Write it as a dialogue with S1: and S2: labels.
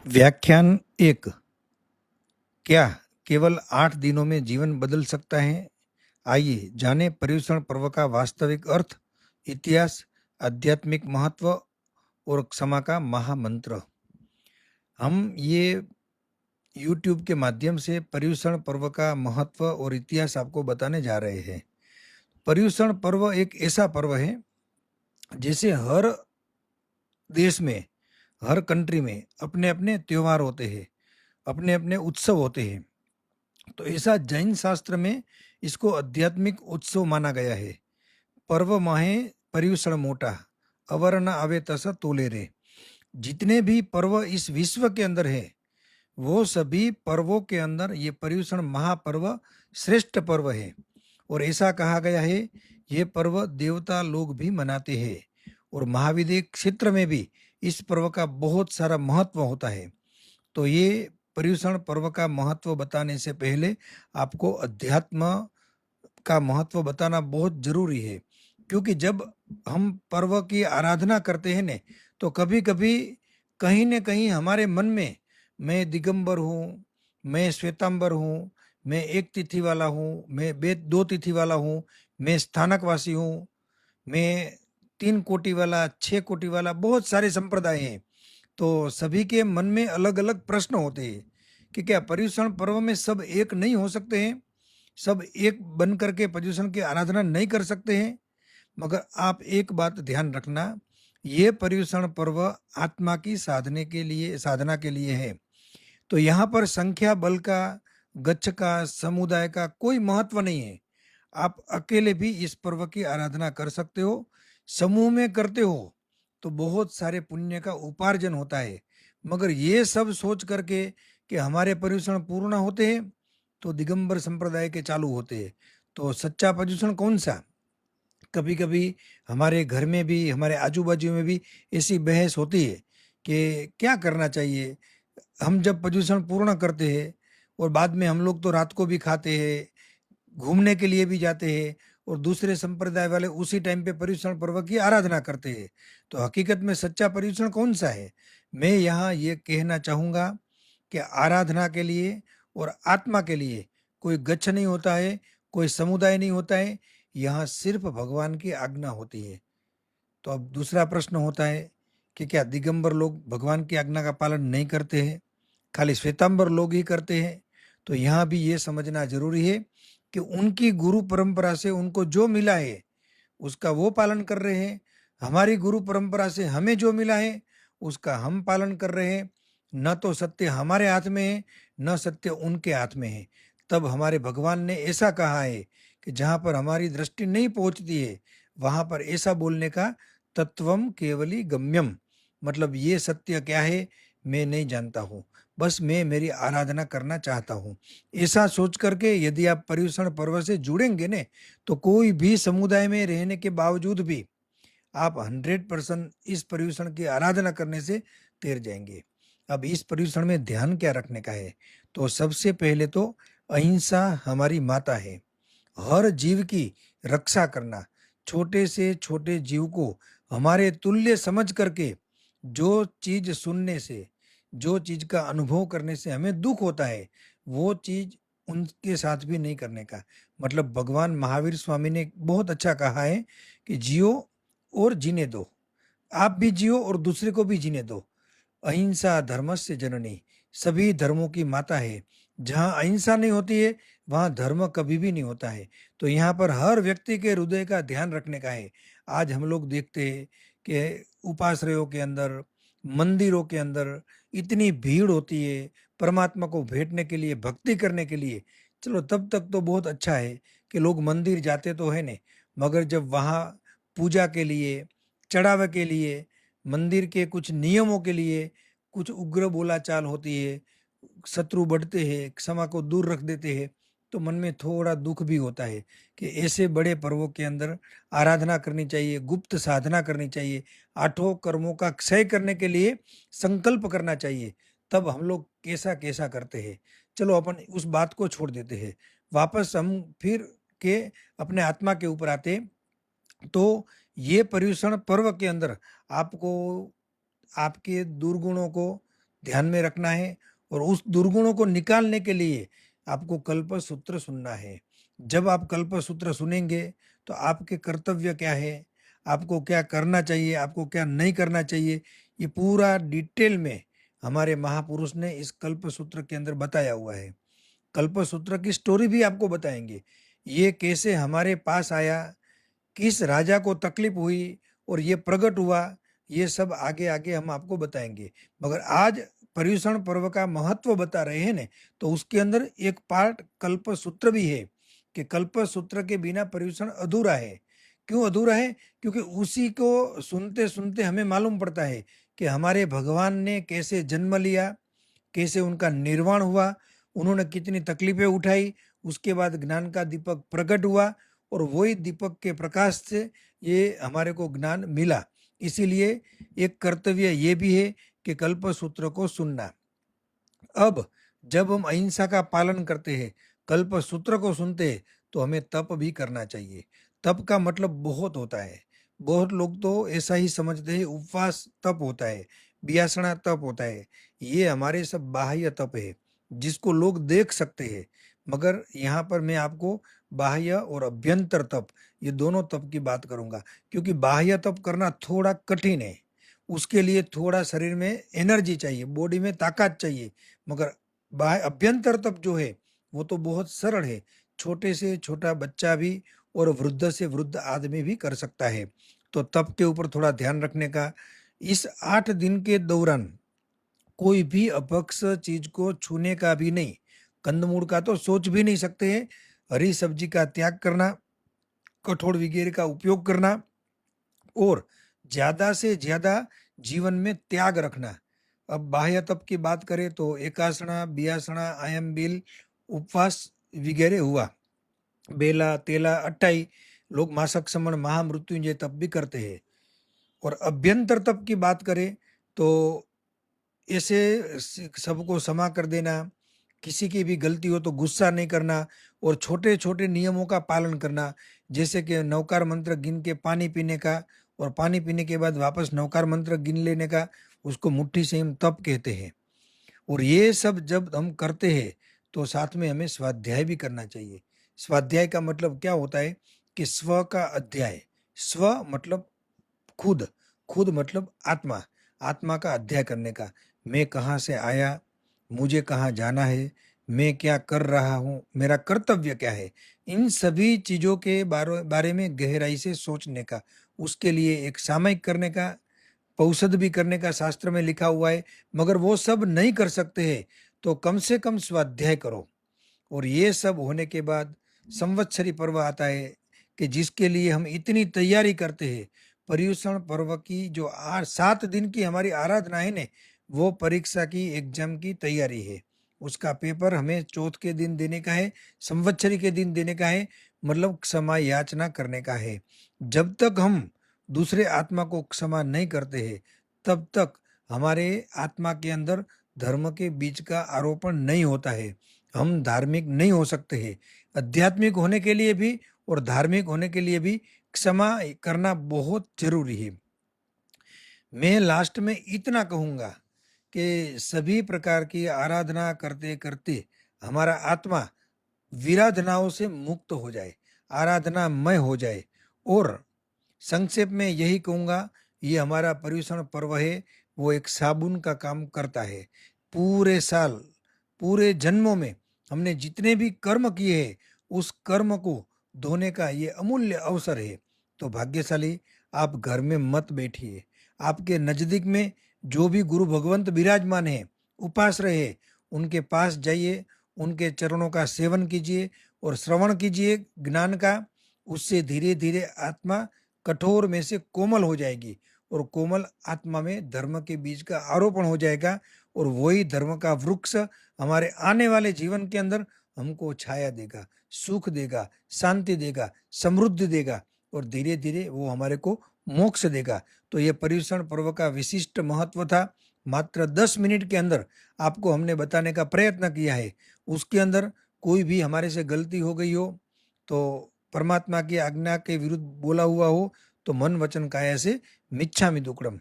S1: व्याख्यान 1। क्या केवल 8 दिनों में जीवन बदल सकता है? आइए जानें पर्युषण पर्व का वास्तविक अर्थ, इतिहास, आध्यात्मिक महत्व और क्षमा का महामंत्र। हम ये यूट्यूब के माध्यम से पर्युषण पर्व का महत्व और इतिहास आपको बताने जा रहे हैं। पर्युषण पर्व एक ऐसा पर्व है जैसे हर देश में, हर कंट्री में अपने अपने त्योहार होते हैं, अपने अपने उत्सव होते हैं। तो ऐसा जैन शास्त्र में इसको आध्यात्मिक उत्सव माना गया है। पर्व माहे पर्युषण मोटा, अवर न आवे तस तोले रे। जितने भी पर्व इस विश्व के अंदर है, वो सभी पर्वों के अंदर ये पर्युषण महापर्व श्रेष्ठ पर्व है। और ऐसा कहा गया है, ये पर्व देवता लोग भी मनाते हैं और महाविद्य क्षेत्र में भी इस पर्व का बहुत सारा महत्व होता है। तो ये पर्युषण पर्व का महत्व बताने से पहले आपको अध्यात्म का महत्व बताना बहुत जरूरी है। क्योंकि जब हम पर्व की आराधना करते हैं ने, तो कभी कभी कहीं न कहीं हमारे मन में मैं दिगंबर हूँ, मैं श्वेतांबर हूँ, मैं एक तिथि वाला हूँ, मैं दो तिथि वाला हूँ, मैं स्थानकवासी हूँ, मैं 3 कोटि वाला, 6 कोटि वाला, बहुत सारे संप्रदाय हैं। तो सभी के मन में अलग-अलग प्रश्न होते हैं कि क्या पर्युषण पर्व में सब एक नहीं हो सकते हैं? सब एक बन करके पर्युषण की आराधना नहीं कर सकते हैं? मगर आप एक बात ध्यान रखना, ये पर्युषण पर्व आत्मा की साधना के लिए है। तो यहाँ पर संख्या बल का, गच्छ का, समुदाय का कोई महत्व नहीं है। आप अकेले भी इस पर्व की आराधना कर सकते हो। समूह में करते हो तो बहुत सारे पुण्य का उपार्जन होता है। मगर ये सब सोच करके कि हमारे पर्युषण पूर्ण होते हैं, तो दिगंबर संप्रदाय के चालू होते हैं। तो सच्चा पर्युषण कौन सा? कभी कभी हमारे घर में भी, हमारे आजू बाजू में भी ऐसी बहस होती है कि क्या करना चाहिए। हम जब पर्युषण पूर्ण करते हैं और बाद में हम लोग तो रात को भी खाते हैं, घूमने के लिए भी जाते हैं, और दूसरे संप्रदाय वाले उसी टाइम पे पर्युषण पर्व की आराधना करते हैं। तो हकीकत में सच्चा पर्युषण कौन सा है? मैं यहाँ ये कहना चाहूँगा कि आराधना के लिए और आत्मा के लिए कोई गच्छ नहीं होता है, कोई समुदाय नहीं होता है। यहाँ सिर्फ भगवान की आज्ञा होती है। तो अब दूसरा प्रश्न होता है कि क्या दिगंबर लोग भगवान की आज्ञा का पालन नहीं करते हैं, खाली श्वेतांबर लोग ही करते हैं? तो यहाँ भी ये समझना जरूरी है कि उनकी गुरु परंपरा से उनको जो मिला है उसका वो पालन कर रहे हैं। हमारी गुरु परंपरा से हमें जो मिला है उसका हम पालन कर रहे हैं। न तो सत्य हमारे हाथ में है, न सत्य उनके हाथ में है। तब हमारे भगवान ने ऐसा कहा है कि जहाँ पर हमारी दृष्टि नहीं पहुँचती है, वहाँ पर ऐसा बोलने का तत्वम केवली गम्यम, मतलब ये सत्य क्या है मैं नहीं जानता हूँ, बस मैं मेरी आराधना करना चाहता हूँ। ऐसा सोच करके यदि आप पर्युषण पर्व से जुड़ेंगे ने, तो कोई भी समुदाय में रहने के बावजूद भी आप 100% इस पर्युषण की आराधना करने से तैर जाएंगे। अब इस पर्युषण में ध्यान क्या रखने का है? तो सबसे पहले तो अहिंसा हमारी माता है। हर जीव की रक्षा करना, छोटे से छोटे जीव को हमारे तुल्य समझ करके, जो चीज सुनने से, जो चीज का अनुभव करने से हमें दुख होता है, वो चीज उनके साथ भी नहीं करने का। मतलब भगवान महावीर स्वामी ने बहुत अच्छा कहा है कि जियो और जीने दो, आप भी जियो और दूसरे को भी जीने दो। अहिंसा धर्मस्य जननी, सभी धर्मों की माता है। जहाँ अहिंसा नहीं होती है, वहाँ धर्म कभी भी नहीं होता है। तो यहाँ पर हर व्यक्ति के हृदय का ध्यान रखने का है। आज हम लोग देखते हैं कि उपाश्रयों के अंदर, मंदिरों के अंदर इतनी भीड़ होती है परमात्मा को भेंटने के लिए, भक्ति करने के लिए। चलो तब तक तो बहुत अच्छा है कि लोग मंदिर जाते तो है ने, मगर जब वहाँ पूजा के लिए, चढ़ावे के लिए, मंदिर के कुछ नियमों के लिए कुछ उग्र बोलाचाल होती है, शत्रु बढ़ते हैं, क्षमा को दूर रख देते हैं, तो मन में थोड़ा दुख भी होता है कि ऐसे बड़े पर्वों के अंदर आराधना करनी चाहिए, गुप्त साधना करनी चाहिए, आठों कर्मों का क्षय करने के लिए संकल्प करना चाहिए। तब हम लोग कैसा कैसा करते हैं। चलो अपन उस बात को छोड़ देते हैं, वापस हम फिर के अपने आत्मा के ऊपर आते हैं। तो ये पर्युषण पर्व के अंदर आपको आपके दुर्गुणों को ध्यान में रखना है और उस दुर्गुणों को निकालने के लिए आपको कल्प सूत्र सुनना है। जब आप कल्प सूत्र सुनेंगे तो आपके कर्तव्य क्या है, आपको क्या करना चाहिए, आपको क्या नहीं करना चाहिए, ये पूरा डिटेल में हमारे महापुरुष ने इस कल्प सूत्र के अंदर बताया हुआ है। कल्प सूत्र की स्टोरी भी आपको बताएंगे, ये कैसे हमारे पास आया, किस राजा को तकलीफ हुई और ये प्रकट हुआ, ये सब आगे आगे हम आपको बताएंगे। मगर आज पर्युषण पर्व का महत्व बता रहे हैं ने, तो उसके अंदर एक पार्ट कल्प सूत्र भी है कि कल्प सूत्र के बिना पर्युषण अधूरा है। क्यों अधूरा है? क्योंकि उसी को सुनते सुनते हमें मालूम पड़ता है कि हमारे भगवान ने कैसे जन्म लिया, कैसे उनका निर्वाण हुआ, उन्होंने कितनी तकलीफें उठाई, उसके बाद ज्ञान का दीपक प्रकट हुआ और वही दीपक के प्रकाश से ये हमारे को ज्ञान मिला। इसीलिए एक कर्तव्य ये भी है कि कल्प सूत्र को सुनना। अब जब हम अहिंसा का पालन करते हैं, कल्प सूत्र को सुनते हैं, तो हमें तप भी करना चाहिए। तप का मतलब बहुत होता है। बहुत लोग तो ऐसा ही समझते हैं उपवास तप होता है, बियासना तप होता है। ये हमारे सब बाह्य तप है, जिसको लोग देख सकते हैं। मगर यहाँ पर मैं आपको बाह्य और अभ्यंतर तप, ये दोनों तप की बात करूंगा। क्योंकि बाह्य तप करना थोड़ा कठिन है, उसके लिए थोड़ा शरीर में एनर्जी चाहिए, बॉडी में ताकत चाहिए। मगर बाह्य अभ्यंतर तप जो है वो तो बहुत सरल है, छोटे से छोटा बच्चा भी और वृद्ध से वृद्ध आदमी भी कर सकता है। तो तप के ऊपर थोड़ा ध्यान रखने का। इस 8 दिन के दौरान कोई भी अपक्ष चीज को छूने का भी नहीं, कंदमूल का तो सोच भी नहीं सकते हैं। हरी सब्जी का त्याग करना, कठोर वगैरह का उपयोग करना और ज्यादा से ज्यादा जीवन में त्याग रखना। अब बाह्य तप की बात करें तो एकासना, बियासना, आयम बिल, उपवास वगैरह हुआ, बेला तेला अट्टाई, लोग मासक समण महामृत्युंजय तप भी करते हैं। और अभ्यंतर तप की बात करें तो ऐसे सबको क्षमा कर देना, किसी की भी गलती हो तो गुस्सा नहीं करना और छोटे छोटे नियमों का पालन करना। जैसे कि नवकार मंत्र गिन के पानी पीने का और पानी पीने के बाद वापस नवकार मंत्र गिन लेने का, उसको मुट्ठी से हम तप कहते हैं। और ये सब जब हम करते हैं तो साथ में हमें स्वाध्याय भी करना चाहिए। स्वाध्याय का मतलब क्या होता है कि स्व का अध्याय, स्व मतलब खुद, खुद मतलब आत्मा, आत्मा का अध्ययन करने का। मैं कहाँ से आया, मुझे कहाँ जाना है, मैं क्या कर रहा हूँ, मेरा कर्तव्य क्या है, इन सभी चीजों के बारे में गहराई से सोचने का। उसके लिए एक सामयिक करने का, औषध भी करने का शास्त्र में लिखा हुआ है। मगर वो सब नहीं कर सकते हैं तो कम से कम स्वाध्याय करो। और ये सब होने के बाद संवत्सरी पर्व आता है कि जिसके लिए हम इतनी तैयारी करते हैं। पर्युषण पर्व की जो 7 दिन की हमारी आराधना है ने, वो परीक्षा की एग्जाम की तैयारी है। उसका पेपर हमें चौथ के दिन देने का है, संवत्सरी के दिन देने का है, मतलब क्षमा याचना करने का है। जब तक हम दूसरे आत्मा को क्षमा नहीं करते हैं, तब तक हमारे आत्मा के अंदर धर्म के बीज का आरोपण नहीं होता है। हम धार्मिक नहीं हो सकते हैं। आध्यात्मिक होने के लिए भी और धार्मिक होने के लिए भी क्षमा करना बहुत जरूरी है। मैं लास्ट में इतना कहूंगा कि सभी प्रकार की आराधना करते करते हमारा आत्मा विराधनाओं से मुक्त हो जाए, आराधनामय हो जाए। और संक्षेप में यही कहूंगा, ये हमारा पर्युषण पर्व है, वो एक साबुन का काम करता है। पूरे साल, पूरे जन्मों में हमने जितने भी कर्म किए हैं, उस कर्म को धोने का ये अमूल्य अवसर है। तो भाग्यशाली आप घर में मत बैठिए, आपके नजदीक में जो भी गुरु भगवंत विराजमान है, उपास रहे, उनके पास जाइए, उनके चरणों का सेवन कीजिए और श्रवण कीजिए ज्ञान का। उससे धीरे धीरे आत्मा कठोर में से कोमल हो जाएगी और कोमल आत्मा में धर्म के बीज का आरोपण हो जाएगा। और वही धर्म का वृक्ष हमारे आने वाले जीवन के अंदर हमको छाया देगा, सुख देगा, शांति देगा, समृद्धि देगा और धीरे धीरे वो हमारे को मोक्ष देगा। तो ये पर्युषण पर्व का विशिष्ट महत्व था। मात्र 10 मिनट के अंदर आपको हमने बताने का प्रयत्न किया है। उसके अंदर कोई भी हमारे से गलती हो गई हो, तो परमात्मा की आज्ञा के विरुद्ध बोला हुआ हो, तो मन वचन काया से मिच्छामि दुक्कडम।